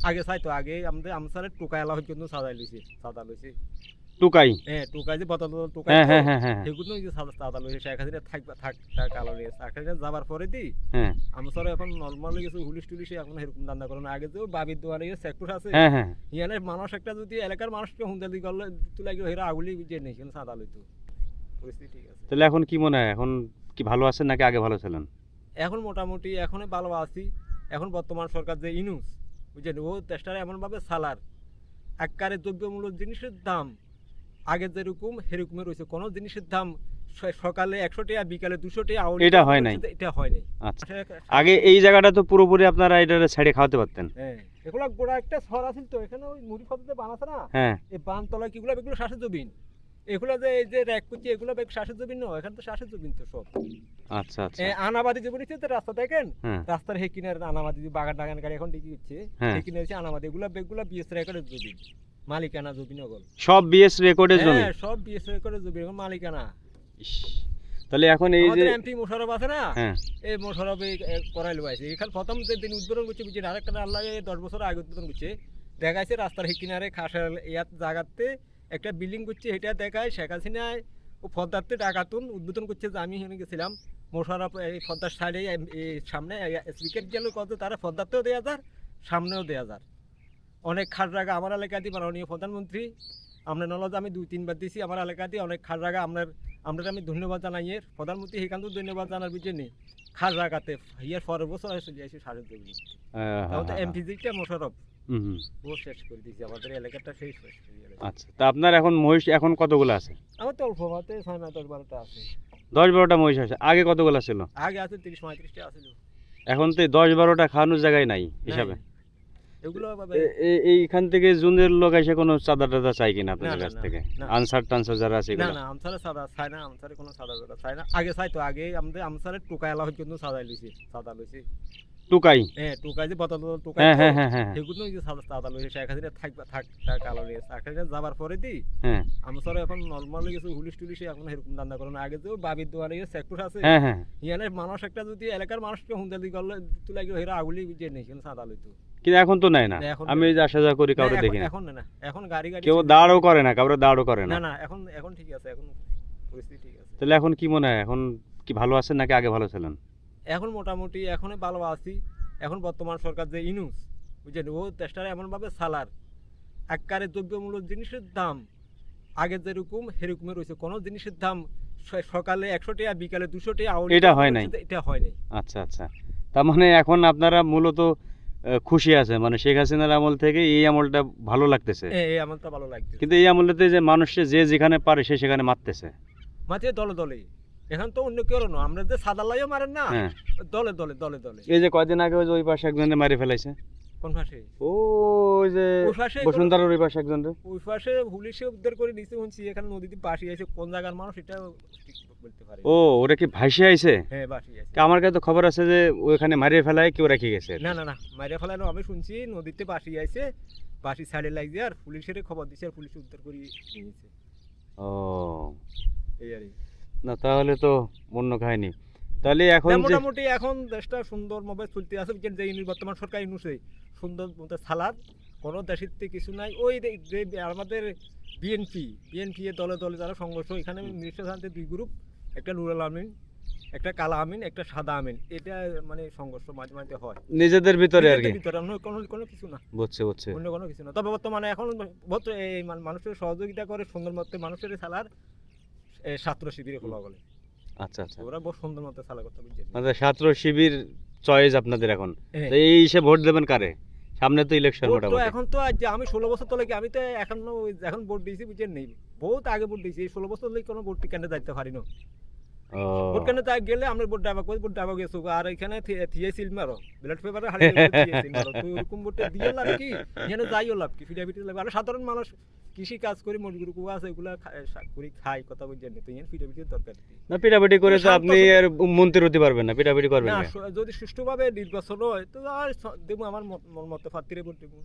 আগে চাইতো আগে আমাদের আমসারে টোকাই আলা কিন্তু সাদা লইছে টুকাই টোকাই যে বতল টোকাই হ্যাঁ তো হ্যাঁ হ্যাঁ হ্যাঁ সেগুলো যে সাদা লইছে শেখ হাসিনা থাকবা থাক কালো নিয়ে শেখ হাসিনা যাবার পরে দি হ্যাঁ আমসারে এখন নরমালি কিছু হুলিশ টুলিশে এখন এরকম দান্দা করে না। আগে তো বাবির দোয়ারে সেক্টর আছে হ্যাঁ হ্যাঁ ইয়ানে মানুষ একটা যদি এলাকার মানুষকে হুন্দালি করলে তুই লাগে হেরা আগুলি যে নেই কিন্তু সাদা লইতো পরিস্থিতি ঠিক আছে। তাহলে এখন কি মনে হয়, এখন কি ভালো আছেন নাকি আগে ভালো ছিলেন? এখন মোটামুটি এখনই ভালো আছি। এখন বর্তমান সরকার যে ইনুস বুঝছেন ও দেশটারে এমনভাবে সালার এককারে দ্রব্যমূল্য জিনিসের দাম আগে যেরকম সেরকমই রয়েছে। কোনো জিনিসের দাম সকালে 100 টাকা বিকালে 200 টাকা এটা হয় নাই। এটা হয় নাই। আচ্ছা, আগে এই জায়গাটা তো পুরোপুরি আপনারা এটা ছেড়ে খাওয়াতে পারতেন। হ্যাঁ এগুলা গোড়া একটা শহর আছিল তো, এখানে ওই মুড়ি ফতে বানাছে না হ্যাঁ এই বানতলা কিগুলো এগুলো শ্বাসের জমিন, এগুলো যে এই যে র্যাক করছি এগুলো শ্বাসের জমিন নয়, এখানে তো শ্বাসের জমিন তো সব। আচ্ছা আচ্ছা আনাবাদি যে বলেছে তো রাস্তা দেখেন হ্যাঁ রাস্তার হেকিনের আনাবাদি বাগান টাগান গাড়ি এখন ডিকি হচ্ছে হ্যাঁ হেকিনের হচ্ছে আনাবাদি এগুলো বেগুলা বিএস রেকর্ডের জমিন মালিকানা জমিন ওগুলো সব বিএস রেকর্ডের জমি। হ্যাঁ সব বিএস রেকর্ডের জমিন এখন মালিকানা। ইস, তাহলে এখন এই যে এমপি মোশাররফ আছে না হ্যাঁ এই মোশাররফ করাইলো আছে এখানে প্রথম যে দিন উদ্বোধন করছে বুঝছেন আরেকটা আল্লাহ 10 বছর আগে উদ্বোধন করছে দেখাইছে রাস্তার কিনারে খাসের ইয়াত জায়গাতে একটা বিল্ডিং করছে এটা দেখায় শেখ হাসিনায় ও ফদ্দারতে টাকাতুন উদ্বোধন করছে যে আমি এখানে গেছিলাম মোশাররফ এই ফদ্দার সাইডে সামনে ক্রিকেট গেল কত তারা ফদ্দারতেও 2000 সামনেও 2000 অনেক খাস জায়গা আমার এলাকা দিয়ে মাননীয় প্রধানমন্ত্রী আমরা নলজ আমি 2-3 বার দিছি আমার এলাকা দিয়ে অনেক খাস জায়গা আমরা আমি ধন্যবাদ জানাই এর প্রধানমন্ত্রী সেখানেও ধন্যবাদ জানার বুঝেনি খাস জায়গাতে ইয়ার পরের বছর চলে আসি সারের জমি এমপিজিটা মোশাররফ ও শেষ করে দিয়েছি আমাদের এলাকাটা শেষ করে দিয়েছে। আচ্ছা, তা আপনার এখন মহিষ এখন কতগুলো আছে? আমার তো অল্প মাতে 6-10-12টা আছে। 10-12টা মহিষ আছে, আগে কতগুলো ছিল? আগে আছে 30-35টা আছিল। এখন তো 10-12টা খাওয়ানোর জায়গায় নাই হিসাবে। এগুলো এইখান থেকে জুনের লোক এসে কোনো চাঁদা টাদা চাই কিনা আপনাদের কাছ থেকে? আনসার টানসার যারা আছে না না আমসারে সাদা চাই না, আমসারে কোনো সাদা টাদা চাই না। আগে চাইতো আগে আমাদের আমসারে টোকাই আলা কিন্তু সাদা লইছে টুকাই টোকাই যে বতল টোকাই হ্যাঁ হ্যাঁ হ্যাঁ হ্যাঁ সেগুলো যে সাদা লইছে শেখ হাসিনা থাকবা থাক কালো নিয়ে শেখ হাসিনা যাবার পরে দি হ্যাঁ আমসারে এখন নরমালি কিছু হুলিশ টুলিশে এখন এরকম দান্দা করে না। আগে তো বাবির দোয়ারে সেক্টর আছে হ্যাঁ হ্যাঁ ইয়ানে মানুষ একটা যদি এলাকার মানুষকে হুন্দালি করলে তুই লাগে হেরা আগুলি যে নেই কিন্তু সাদা লইতো কিন্তু এখন তো নাই না। আমি যে আসা যাওয়া করি কাউরে দেখি না, এখন না এখন গাড়ি কেউ দাঁড়ও করে না, কাউরে দাঁড়ও করে না। না না এখন ঠিক আছে, এখন পরিস্থিতি ঠিক আছে। তাহলে এখন কি মনে হয়, এখন কি ভালো আছেন নাকি আগে ভালো ছিলেন? এখন মোটামুটি এখনই ভালো আছি। এখন বর্তমান সরকার যে ইনুস বুঝছেন ও দেশটারে এমনভাবে সালার এককারে দ্রব্যমূল্য জিনিসের দাম আগে যেরকম সেরকমই রয়েছে। কোনো জিনিসের দাম সকালে 100 টাকা বিকালে 200 টাকা এটা হয় নাই। এটা হয় নাই। আচ্ছা আচ্ছা, তার মানে এখন আপনারা মূলত খুশি আছে, মানে শেখ হাসিনার আমল থেকে এই আমলটা ভালো লাগতেছে। এই আমলটা ভালো লাগছে, কিন্তু এই আমলটাতে যে মানুষে যে যেখানে পারে সে সেখানে মারতেছে, মাঝে দলে দলে। এখন তো অন্য কেউ না, আমরা যে সাদা লাইও মারেন না দলে দলে দলে দলে। এই যে কয়দিন আগে ওই পাশে একজনে মারি ফেলাইছে। কোন পাশে? ওই যে বসুন্ধরার ওই পাশে একজন, ওই পাশে পুলিশে উদ্ধার করে নিচে শুনছি এখানে নদীতে বাসি আছে। কোন জায়গার মানুষ এটা বলতে পারে। ও ওরা কি ভাসি আইছে? হ্যাঁ বাসি আছে। আমার কাছে তো খবর আছে যে ওখানে মারিয়ে ফেলায় কেউ রেখে গেছে। না না না মারিয়ে ফেলানো আমি শুনছি নদীতে বাসি আছে, বাসি সাইডে লাগছে আর পুলিশের খবর দিছে আর পুলিশ উদ্ধার করে নিয়েছে। ও এই আর না, তাহলে তো অন্য কাহিনী। তাহলে এখন মোটামুটি এখন দেশটা সুন্দর ভাবে চলতে আছে যে বর্তমান সরকার ইনুসে সুন্দর মতো সালাদ, কোনো দেশের কিছু নাই। ওই যে আমাদের বিএনপি দলে দলে যারা সংঘর্ষ, এখানে মিনিস্টার শান্তি 2 গ্রুপ, একটা নুরুল আমিন, একটা কালা আমিন, একটা সাদা আমিন, এটা মানে সংঘর্ষ মাঝে মাঝে হয় নিজেদের ভিতরে আর কি, কোনো কিছু না। বুঝছে অন্য কোনো কিছু না। তবে বর্তমানে এখন মানুষের সহযোগিতা করে সুন্দর মতো মানুষের সালার ছাত্র শিবিরে খোলা বলে। আচ্ছা আচ্ছা, ওরা বহু সুন্দর মতো সালা করতে বুঝছেন। মানে ছাত্র শিবির চয়েস আপনাদের এখন। এই হিসেবে ভোট দেবেন কারে? সামনে তো ইলেকশন মোটামুটি। এখন তো আমি 16 বছর তলে আমি তো এখন ভোট দিয়েছি বুঝছেন নেই, বহুত আগে ভোট দিয়েছি। 16 বছর তলে কোনো ভোট কেন্দ্রে যাইতে পারি না। ভোট কেন্দ্রে তাই গেলে আমরা ভোট ডাবা গেছো আর এখানে থিয়েছিল মারো ব্যালট পেপারে হারিয়ে থিয়েছিল মারো। তুই এরকম ভোট দিয়ে লাভ কি, এখানে যাইও লাভ কি? ফিডাফিডি লাভ। আর সাধারণ মানুষ কৃষি কাজ করি, মজুরি কুয়া আছে, এগুলা করি খাই, কথা বুঝছেন না। তুই ফিডাফিডির দরকার না। পিটাপিটি করে তো আপনি আর মন্ত্রী হতে পারবেন না, পিটাপিটি করবেন না। যদি সুষ্ঠুভাবে নির্বাচন হয় তো আর দেবো আমার মত ফাতিরে ভোট দেবো।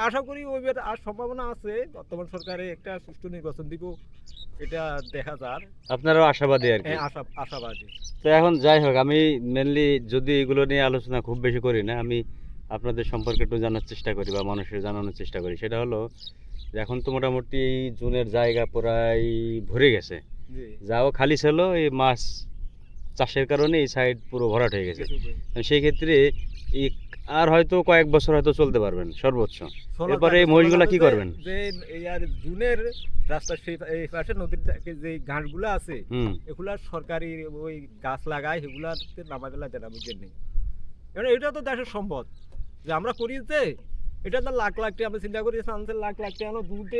আশা করি ওই আর সম্ভাবনা আছে বর্তমান সরকারে একটা সুষ্ঠু নির্বাচন দিব, এটা দেখা যায়। আপনারাও আশাবাদী আর কি? আশাবাদী। তো এখন যাই হোক, আমি মেনলি যদি এগুলো নিয়ে আলোচনা খুব বেশি করি না, আমি আপনাদের সম্পর্কে একটু জানার চেষ্টা করি বা মানুষের জানানোর চেষ্টা করি, সেটা হলো যে এখন তো মোটামুটি জুনের জায়গা প্রায় ভরে গেছে, জি যাও খালি ছিল এই মাছ চাষের কারণে এই সাইড পুরো ভরাট হয়ে গেছে। সেই ক্ষেত্রে এই আর হয়তো কয়েক বছর হয়তো চলতে পারবেন সর্বোচ্চ। এরপরে এই মহিষগুলা কি করবেন? যে এই আর জুনের রাস্তার সেই এই পাশে নদীর যে ঘাটগুলো আছে হুম। এগুলা সরকারি ওই গাছ লাগায় সেগুলাতে নামা গেলা দেনা বুঝে নেই। কারণ এটা তো দেশের সম্পদ যে আমরা করি যে এটা তো লাখ লাখ টাকা আমরা চিন্তা করি সানসের লাখ লাখ টাকা দুধে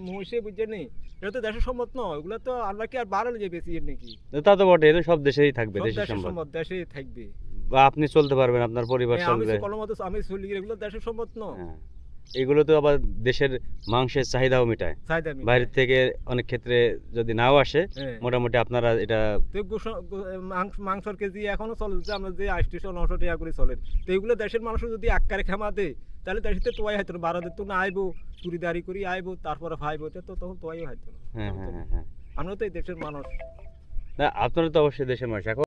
মহিষে বুঝে নেই, এটা তো দেশের সম্পদ নয়, ওগুলো তো আমরা কি আর বাড়ালে যে বেশি এর নাকি? তা তো বটে, এটা সব দেশেই থাকবে, সব দেশের দেশের সম্পদ। সম্পদ দেশেই থাকবে। বা আপনি চলতে পারবেন, আপনার পরিবার হ্যাঁ, আমি চলবে। কোনো মতো আমি চলি, এগুলো দেশের সম্পদ নয়। হ্যাঁ, এগুলো তো আবার দেশের মাংসের চাহিদাও মেটায়। চাহিদা মিটায়। বাইরের থেকে অনেক ক্ষেত্রে যদি নাও আসে, হ্যাঁ। মোটামুটি আপনারা এটা তো মাংসর কেজি এখনো চলে যে আমরা যে 800-900 টাকা করে চলে, তো এগুলো দেশের মানুষ যদি আক্কারে খামা দেয় তাহলে দেশে তো তোয়াই হয়তো বারো দিন তো না আইবো চুরিদারি করি আইবো তারপরে ভাইবো, তো তখন তোয়াই হয়তো না। হ্যাঁ হ্যাঁ হ্যাঁ হ্যাঁ। আমরা তো এই দেশের মানুষ। না, আপনারা তো অবশ্যই দেশের মানুষ। এখন